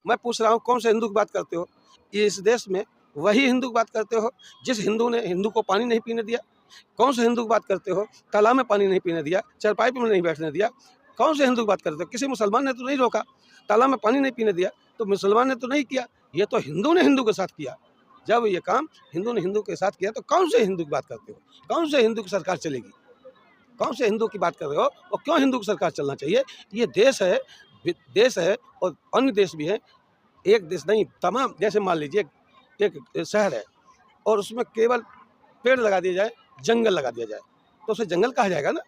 मैं पूछ रहा हूँ कौन से हिंदू की बात करते हो? ये इस देश में वही हिंदू की बात करते हो जिस हिंदू ने हिंदू को पानी नहीं पीने दिया? कौन से हिंदू की बात करते हो तालाब में पानी नहीं पीने दिया, चारपाई पे नहीं बैठने दिया? कौन से हिंदू की बात करते हो? किसी मुसलमान ने तो नहीं रोका, तालाब में पानी नहीं पीने दिया, तो मुसलमान ने तो नहीं किया, ये तो हिंदू ने हिंदू के साथ किया। जब ये काम हिंदू ने हिंदू के साथ किया तो कौन से हिंदू की बात करते हो? कौन से हिंदू की सरकार चलेगी? कौन से हिंदू की बात कर रहे हो और क्यों हिंदू की सरकार चलना चाहिए? ये देश है और अन्य देश भी हैं। एक देश नहीं, तमाम, जैसे मान लीजिए एक शहर है और उसमें केवल पेड़ लगा दिया जाए, जंगल लगा दिया जाए, तो उसे जंगल कहा जाएगा ना,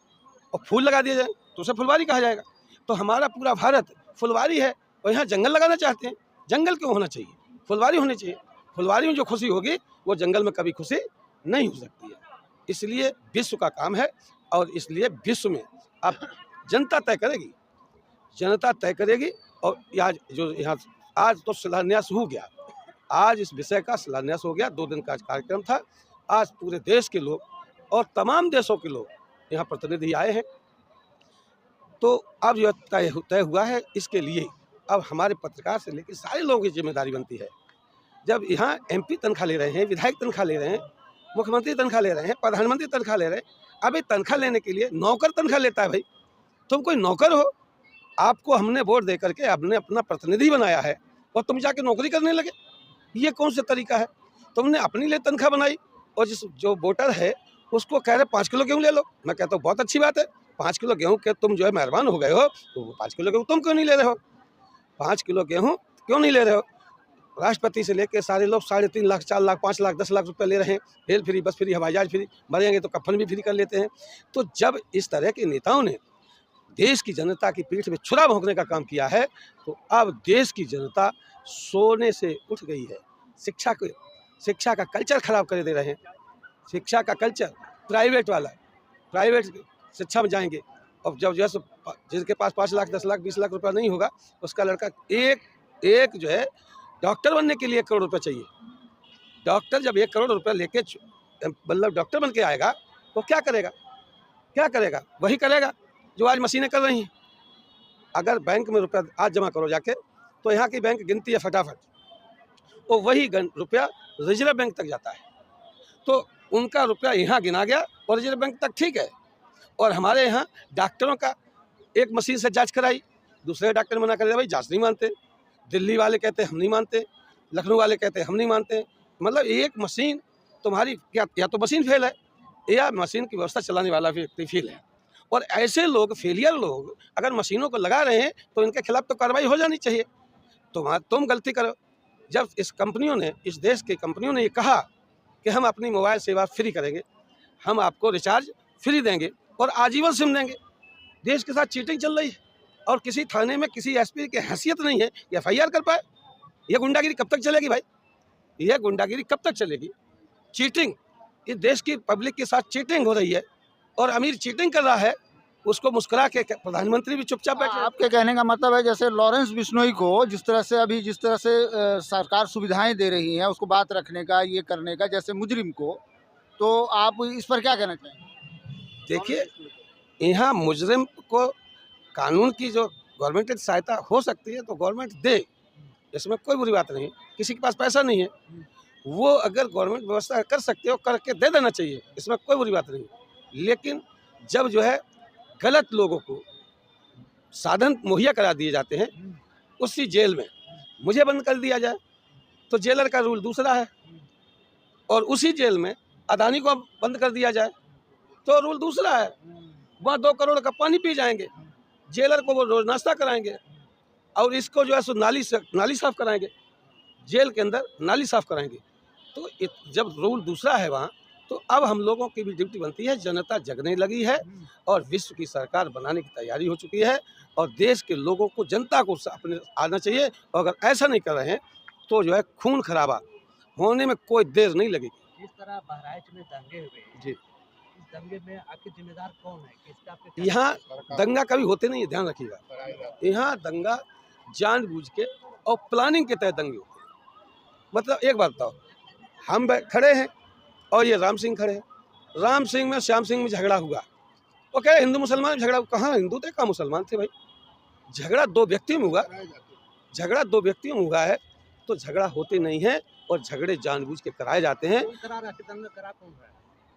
और फूल लगा दिया जाए तो उसे फुलवारी कहा जाएगा। तो हमारा पूरा भारत फुलवारी है और यहाँ जंगल लगाना चाहते हैं। जंगल क्यों होना चाहिए? फुलवारी होनी चाहिए। फुलवारी में जो खुशी होगी वो जंगल में कभी खुशी नहीं हो सकती है। इसलिए विश्व का काम है और इसलिए विश्व में अब जनता तय करेगी, जनता तय करेगी। और आज जो यहाँ आज तो शिलान्यास हो गया, आज इस विषय का शिलान्यास हो गया, 2 दिन का कार्यक्रम था। आज पूरे देश के लोग और तमाम देशों के लोग यहाँ प्रतिनिधि आए हैं। तो अब यह तय हुआ है, इसके लिए अब हमारे पत्रकार से लेकर सारे लोगों की जिम्मेदारी बनती है। जब यहाँ एमपी तनख्वाह ले रहे हैं, विधायक तनख्वाह ले रहे हैं, मुख्यमंत्री तनख्वाह ले रहे हैं, प्रधानमंत्री तनख्वाह ले रहे हैं, अभी तनख्वाह लेने के लिए नौकर तनख्वाह लेता है। भाई तुम कोई नौकर हो? आपको हमने वोट दे करके हमने अपना प्रतिनिधि बनाया है और तुम जाके नौकरी करने लगे? ये कौन सा तरीका है? तुमने अपने लिए तनख्वाह बनाई और जो वोटर है उसको कह रहे 5 किलो गेहूँ ले लो। मैं कहता हूँ बहुत अच्छी बात है, 5 किलो गेहूँ के तुम जो है मेहरबान हो गए हो, तो 5 किलो गेहूँ तुम क्यों नहीं ले रहे हो? 5 किलो गेहूँ क्यों नहीं ले रहे हो? राष्ट्रपति से लेके सारे लोग 3.5 लाख, 4 लाख, 5 लाख, 10 लाख रुपये ले रहे हैं। रेल फ्री, बस फ्री, हवाई जहाज फ्री, मरेंगे तो कफन भी फ्री कर लेते हैं। तो जब इस तरह के नेताओं ने देश की जनता की पीठ में छुरा भोंकने का काम किया है, तो अब देश की जनता सोने से उठ गई है। शिक्षा का कल्चर खराब कर दे रहे हैं। शिक्षा का कल्चर प्राइवेट वाला, प्राइवेट शिक्षा में जाएंगे और जब जैसे जिसके पास 5 लाख, 10 लाख, 20 लाख रुपया नहीं होगा, उसका लड़का एक जो है डॉक्टर बनने के लिए 1 करोड़ रुपये चाहिए। डॉक्टर जब 1 करोड़ रुपये लेके मतलब डॉक्टर बन के आएगा तो क्या करेगा? क्या करेगा? वही करेगा जो आज मशीनें कर रही हैं। अगर बैंक में रुपया आज जमा करो जाके, तो यहाँ की बैंक गिनती है फटाफट, तो वही रुपया रिजर्व बैंक तक जाता है। तो उनका रुपया यहाँ गिना गया और रिजर्व बैंक तक ठीक है। और हमारे यहाँ डॉक्टरों का एक मशीन से जांच कराई, दूसरे डॉक्टर मना कर दिया, भाई जांच नहीं मानते। दिल्ली वाले कहते हम नहीं मानते, लखनऊ वाले कहते हम नहीं मानते। मतलब एक मशीन तुम्हारी क्या, या तो मशीन फेल है या मशीन की व्यवस्था चलाने वाला व्यक्ति फेल है। और ऐसे लोग, फेलियर लोग अगर मशीनों को लगा रहे हैं तो इनके खिलाफ तो कार्रवाई हो जानी चाहिए। तुम गलती करो। जब इस देश की कंपनियों ने ये कहा कि हम अपनी मोबाइल सेवा फ्री करेंगे, हम आपको रिचार्ज फ्री देंगे और आजीवन सिम देंगे, देश के साथ चीटिंग चल रही है और किसी थाने में किसी एसपी की हैसियत नहीं है कि FIR कर पाए। ये गुंडागिरी कब तक चलेगी भाई? यह गुंडागिरी कब तक चलेगी? चीटिंग, इस देश की पब्लिक के साथ चीटिंग हो रही है और अमीर चीटिंग कर रहा है, उसको मुस्कुरा के प्रधानमंत्री भी चुपचाप बैठे। आपके कहने का मतलब है जैसे लॉरेंस बिश्नोई को जिस तरह से सरकार सुविधाएं दे रही है उसको बात रखने का, ये करने का, जैसे मुजरिम को, तो आप इस पर क्या कहना चाहेंगे? देखिए, यहाँ मुजरिम को कानून की जो गवर्नमेंट की सहायता हो सकती है तो गवर्नमेंट दे, इसमें कोई बुरी बात नहीं। किसी के पास पैसा नहीं है, वो अगर गवर्नमेंट व्यवस्था कर सकते हो करके दे देना चाहिए, इसमें कोई बुरी बात नहीं। लेकिन जब जो है गलत लोगों को साधन मुहैया करा दिए जाते हैं, उसी जेल में मुझे बंद कर दिया जाए तो जेलर का रूल दूसरा है, और उसी जेल में अदानी को बंद कर दिया जाए तो रूल दूसरा है। वहाँ 2 करोड़ का पानी पी जाएंगे, जेलर को वो रोज नाश्ता कराएंगे और इसको जो है सो नाली साफ कराएंगे, जेल के अंदर नाली साफ कराएंगे। तो जब रूल दूसरा है वहाँ, तो अब हम लोगों की भी ड्यूटी बनती है। जनता जगने लगी है और विश्व की सरकार बनाने की तैयारी हो चुकी है और देश के लोगों को, जनता को अपने आना चाहिए। और अगर ऐसा नहीं कर रहे हैं तो जो है खून खराबा होने में कोई देर नहीं लगेगी। जिस तरह बहराइच में दंगे हुए जी, इस दंगे में आखिर जिम्मेदार कौन है? किसका? यहाँ दंगा कभी होते नहीं है, ध्यान रखिएगा। यहाँ दंगा जानबूझ के और प्लानिंग के तहत दंगे होते हैं। मतलब एक बात बताओ, हम खड़े हैं और ये राम सिंह खड़े हैं, राम सिंह में श्याम सिंह में झगड़ा हुआ, वो कहे हिंदू मुसलमान में झगड़ा हुआ। कहाँ हिंदू थे, कहाँ मुसलमान थे भाई? झगड़ा 2 व्यक्तियों में हुआ, झगड़ा दो व्यक्तियों में हुआ है तो झगड़ा होते नहीं है, और झगड़े जानबूझ के कराए जाते हैं। कौन करा रहा है? दंगा करा कौन रहा है?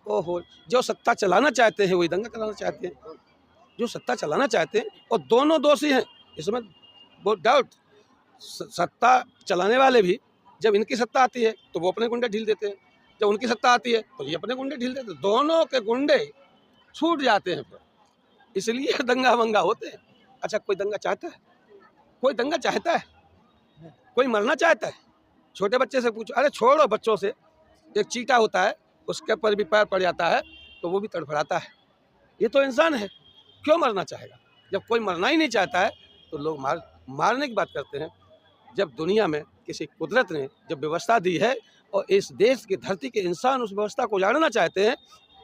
ओहो, जो सत्ता चलाना चाहते हैं वही दंगा कराना चाहते हैं, जो सत्ता चलाना चाहते हैं, और दोनों दोषी हैं इसमें, वो डाउट। सत्ता चलाने वाले भी जब इनकी सत्ता आती है तो वो अपने गुंडे ढील देते हैं, जब उनकी सत्ता आती है तो ये अपने गुंडे ढील देते हैं, दोनों के गुंडे छूट जाते हैं फिर, इसलिए दंगा वंगा होते हैं। अच्छा, कोई दंगा चाहता है? कोई दंगा चाहता है? कोई मरना चाहता है? छोटे बच्चे से पूछो, अरे छोड़ो बच्चों से, एक चीटा होता है उसके ऊपर भी पैर पड़ जाता है तो वो भी तड़फड़ाता है, ये तो इंसान है, क्यों मरना चाहेगा? जब कोई मरना ही नहीं चाहता है तो लोग मारने की बात करते हैं। जब दुनिया में किसी कुदरत ने जब व्यवस्था दी है और इस देश की धरती के इंसान उस व्यवस्था को उजाड़ना चाहते हैं,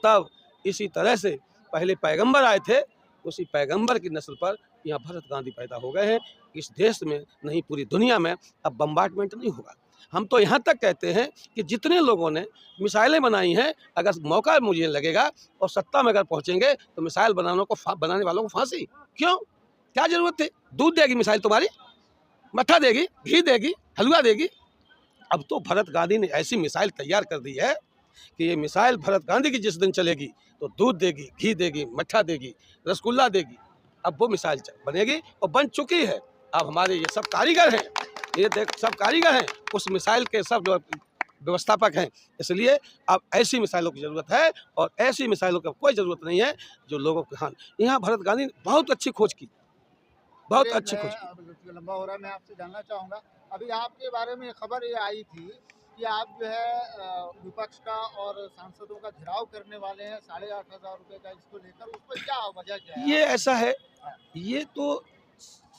तब इसी तरह से पहले पैगंबर आए थे, उसी पैगंबर की नस्ल पर यहाँ भरत गांधी पैदा हो गए हैं। इस देश में नहीं, पूरी दुनिया में अब बम्बार्टमेंट नहीं होगा। हम तो यहाँ तक कहते हैं कि जितने लोगों ने मिसाइलें बनाई हैं, अगर मौका मुझे लगेगा और सत्ता में अगर पहुँचेंगे तो मिसाइल बनाने वालों को फांसी। क्यों? क्या जरूरत थी? दूध देगी मिसाइल तुम्हारी, मट्ठा देगी, घी देगी, हलवा देगी। अब तो भरत गांधी ने ऐसी मिसाइल तैयार कर दी है कि ये मिसाइल भरत गांधी की जिस दिन चलेगी तो दूध देगी, घी देगी, मट्ठा देगी, रसगुल्ला देगी। अब वो मिसाइल बनेगी और बन चुकी है। अब हमारे ये सब कारीगर हैं, ये देख सब कारीगर हैं, उस मिसाइल के सब व्यवस्थापक हैं। इसलिए अब ऐसी मिसाइलों की ज़रूरत है, और ऐसी मिसाइलों की कोई ज़रूरत नहीं है जो लोगों के। हाँ, यहाँ भरत गांधी ने बहुत अच्छी खोज की, बहुत अच्छी खोज की। अब लंबा हो रहा है, मैं आपसे जानना चाहूँगा, अभी आपके बारे में खबर ये आई थी कि आप जो है विपक्ष का और सांसदों का घेराव करने वाले हैं 8,500 रुपये का, इसको लेकर उस पर क्या वजह क्या है? ये ऐसा है, ये तो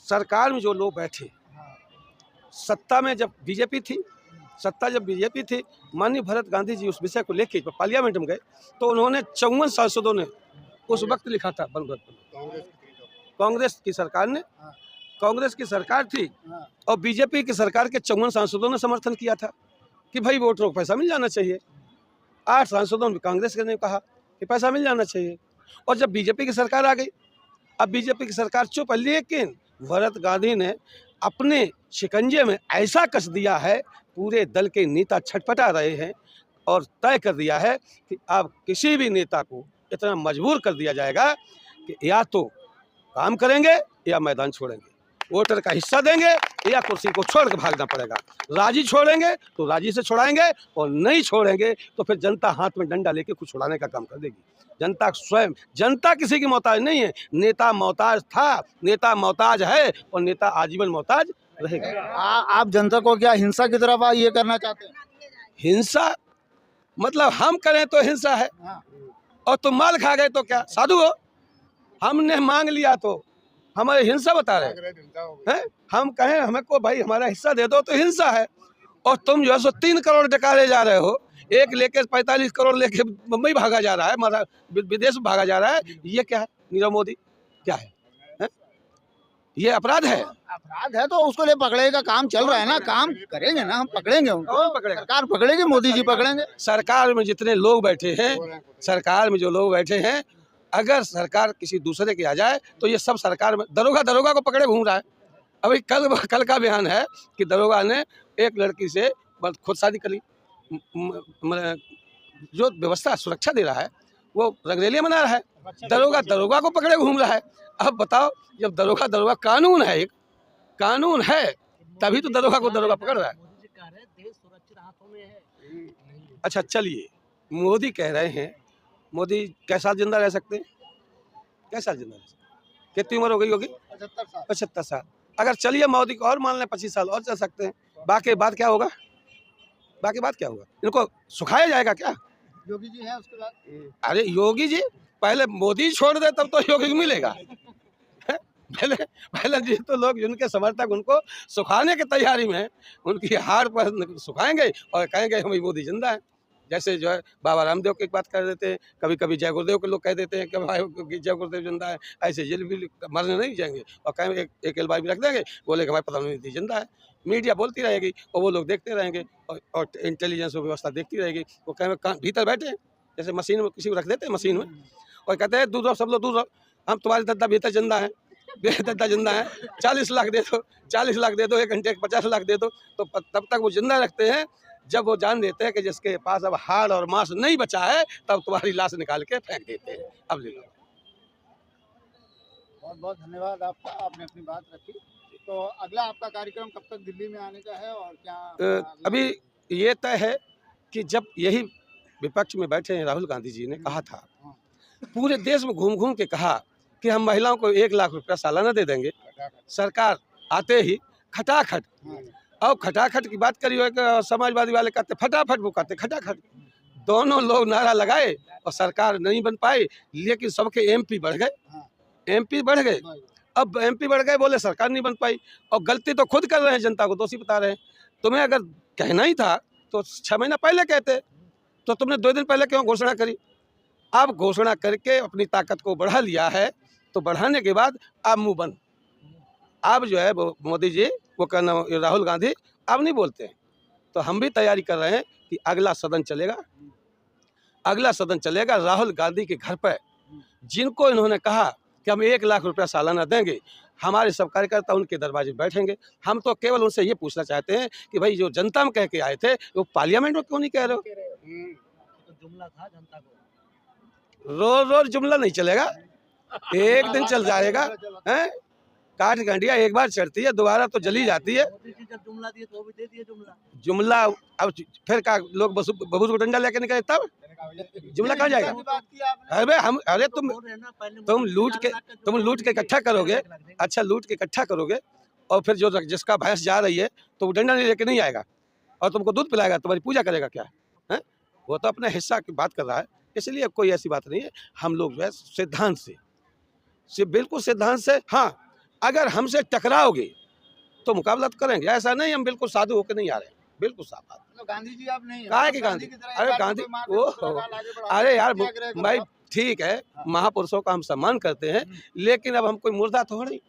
सरकार में जो लोग बैठे, सत्ता में जब बीजेपी थी, माननीय भरत गांधी जी उस विषय को लेकर पार्लियामेंट में गए तो उन्होंने 54 सांसदों ने उस वक्त लिखा था, कांग्रेस की सरकार ने, कांग्रेस की सरकार थी और बीजेपी की सरकार के 54 सांसदों ने समर्थन किया था कि भाई वोटरों को पैसा मिल जाना चाहिए। 8 सांसदों ने कांग्रेस ने कहा कि पैसा मिल जाना चाहिए, और जब बीजेपी की सरकार आ गई, अब बीजेपी की सरकार चुप है, लेकिन भरत गांधी ने अपने शिकंजे में ऐसा कस दिया है, पूरे दल के नेता छटपटा रहे हैं, और तय कर दिया है कि अब किसी भी नेता को इतना मजबूर कर दिया जाएगा कि या तो काम करेंगे या मैदान छोड़ेंगे, वोटर का हिस्सा देंगे या कुर्सी को छोड़ के भागना पड़ेगा। राजी छोड़ेंगे तो राजी से छोड़ाएंगे, और नहीं छोड़ेंगे तो फिर जनता हाथ में डंडा लेके कुछ छुड़ाने का काम कर देगी। जनता स्वयं, जनता किसी की मोहताज नहीं है। नेता मोहताज था, नेता मोहताज है, और नेता आजीवन मोहताज रहेगा। आप जनता को क्या हिंसा की तरफ ये करना चाहते हैं? हिंसा मतलब हम करें तो हिंसा है, और तुम माल खा गए तो क्या साधु हो? हमने मांग लिया तो हमारे हिंसा बता रहे हैं? हम कहें हमें को भाई हमारा हिस्सा दे दो तो हिंसा है, और तुम जो है सो 3 करोड़ डकारे जा रहे हो, एक लेके 45 करोड़ लेके मुंबई भागा जा रहा है, हमारा विदेश भागा जा रहा है। ये क्या है? नीरव मोदी क्या है? ये अपराध है। अपराध है तो उसको ले पकड़े का काम चल रहा है ना, काम करेंगे ना, हम पकड़ेंगे उनको। कौन पकड़ेगा? सरकार पकड़ेगी, मोदी जी पकड़ेंगे। सरकार में जितने लोग बैठे हैं, सरकार में जो लोग बैठे हैं, अगर सरकार किसी दूसरे की आ जाए तो ये सब सरकार में दरोगा को पकड़े घूम रहा है। अभी कल का बयान है कि दरोगा ने एक लड़की से खुद शादी कर ली, जो व्यवस्था सुरक्षा दे रहा है वो रंगरेलियां मना रहा है, दरोगा को पकड़े घूम रहा है। अब बताओ, जब दरोगा कानून है, एक कानून है, तभी तो दरोगा को दरोगा पकड़ रहा है। मोदी जी कह रहे हैं देश सुरक्षित हाथों में है। अच्छा चलिए, मोदी कह रहे हैं, मोदी कैसा जिंदा रह सकते हैं? कैसा जिंदा रह सकते हैं? कितनी उम्र हो गई होगी? 75 साल। अगर चलिए मोदी को और मान लें 25 साल और चल सकते हैं, बाकी बात क्या होगा? इनको सुखाया जाएगा क्या? योगी जी हैं उसके बाद? अरे योगी जी पहले मोदी छोड़ दे तब तो योगी को मिलेगा। पहले जी तो लोग जिनके समर्थक उनको सुखाने की तैयारी में हैं, उनकी हार पर सुखाएंगे और कहेंगे हम मोदी जिंदा है। जैसे जो है बाबा रामदेव की बात कर देते हैं, कभी कभी जय गुरुदेव के लोग कह देते हैं कि भाई जय गुरुदेव जिंदा है, ऐसे जेल भी मरने नहीं जाएंगे, और कहेंगे एक एलबाई भी रख देंगे, बोले कि भाई पता नहीं जिंदा है। मीडिया बोलती रहेगी और वो लोग देखते रहेंगे, और इंटेलिजेंस व्यवस्था देखती रहेगी। वो कहेंगे भीतर बैठे हैं, जैसे मशीन में किसी को रख देते हैं मशीन में, और कहते हैं दूध सब लोग दूध, हम तुम्हारे दादा भीतर जिंदा है, बेदर्दा जिंदा है। 40 लाख दे दो, 40 लाख दे दो, 1 घंटे 50 लाख दे दो, तो तब तक वो जिंदा रखते हैं जब वो जान देते हैं कि जिसके पास अब हाड़ और मांस नहीं बचा है तब तुम्हारी लाश निकाल के फेंक देते हैं। अब ले लो। बहुत बहुत धन्यवाद आपका, आपने अपनी बात रखी। तो अगला आपका कार्यक्रम कब तक दिल्ली में आने का है और क्या अभी ये तय है कि जब यही विपक्ष में बैठे हैं राहुल गांधी जी ने कहा था, पूरे देश में घूम घूम के कहा कि हम महिलाओं को 1 लाख रुपया सालाना दे देंगे, सरकार आते ही खटाखट, और खटाखट की बात करी हो समाजवादी वाले कहते फटाफट, वो कहते खटाखट, दोनों लोग नारा लगाए और सरकार नहीं बन पाई, लेकिन सबके एमपी बढ़ गए, एमपी बढ़ गए। अब एमपी बढ़ गए, बोले सरकार नहीं बन पाई, और गलती तो खुद कर रहे हैं, जनता को दोषी बता रहे हैं। तुम्हें अगर कहना ही था तो 6 महीना पहले कहते, तो तुमने 2 दिन पहले क्यों घोषणा करी? अब घोषणा करके अपनी ताकत को बढ़ा लिया है, तो बढ़ाने के बाद अब मुंह बंद। अब जो है वो मोदी जी, वो कहना राहुल गांधी अब नहीं बोलते हैं। तो हम भी तैयारी कर रहे हैं कि अगला सदन चलेगा, अगला सदन चलेगा राहुल गांधी के घर पर, जिनको इन्होंने कहा कि हम 1 लाख रुपया सालाना देंगे, हमारे सब कार्यकर्ता उनके दरवाजे बैठेंगे। हम तो केवल उनसे ये पूछना चाहते हैं कि भाई जो जनता में कह के आए थे वो पार्लियामेंट में क्यों नहीं कह रहे हो? तो जुमला था जनता को। रोज रोज जुमला नहीं चलेगा, एक दिन चल जाएगा। हैं, काठ गंडिया एक बार चढ़ती है, दोबारा तो जली जाती है। मोदी जी जब जुमला दिए तो वो भी दे दिए जुमला। जुमला अब फिर का लोग बबूज को डंडा लेके निकले, तब जुमला कहाँ जाएगा? अरे हम, अरे तुम लूट के इकट्ठा करोगे, अच्छा लूट के इकट्ठा करोगे, और फिर जो जिसका भैंस जा रही है तो वो डंडा नहीं लेके नहीं आएगा और तुमको दूध पिलाएगा, तुम्हारी पूजा करेगा क्या है? वो तो अपने हिस्सा की बात कर रहा है, इसलिए कोई ऐसी बात नहीं है। हम लोग जो है सिद्धांत से बिल्कुल सिद्धांत से, हाँ अगर हमसे टकराओगे तो मुकाबला तो करेंगे, ऐसा नहीं हम बिल्कुल साधु होकर नहीं आ रहे हैं, बिल्कुल साफ बात। तो गांधी जी आप नहीं, काहे की गांधी? अरे गांधी, ओ अरे यार भाई ठीक है, महापुरुषों का हम सम्मान करते हैं, लेकिन अब हम कोई मुर्दा थोड़ी,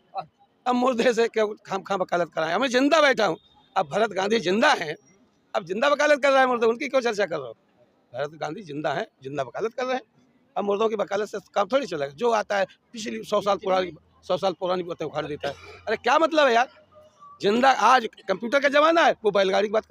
अब मुर्दे से क्या खाम वकालत कराएं? हमें जिंदा बैठा हूँ, अब भरत गांधी जिंदा हैं, अब जिंदा वकालत कर रहा है मुर्दे, उनकी क्यों चर्चा कर रहे हो? भरत गांधी जिंदा हैं, जिंदा वकालत कर रहे हैं, अब मुर्दों की वकालत से काम थोड़ी चलेगा। जो आता है पिछली 100 साल पुरानी बातें उखाड़ देता है। अरे क्या मतलब है यार? जिंदा, आज कंप्यूटर का जमाना है, वो बैलगाड़ी की बात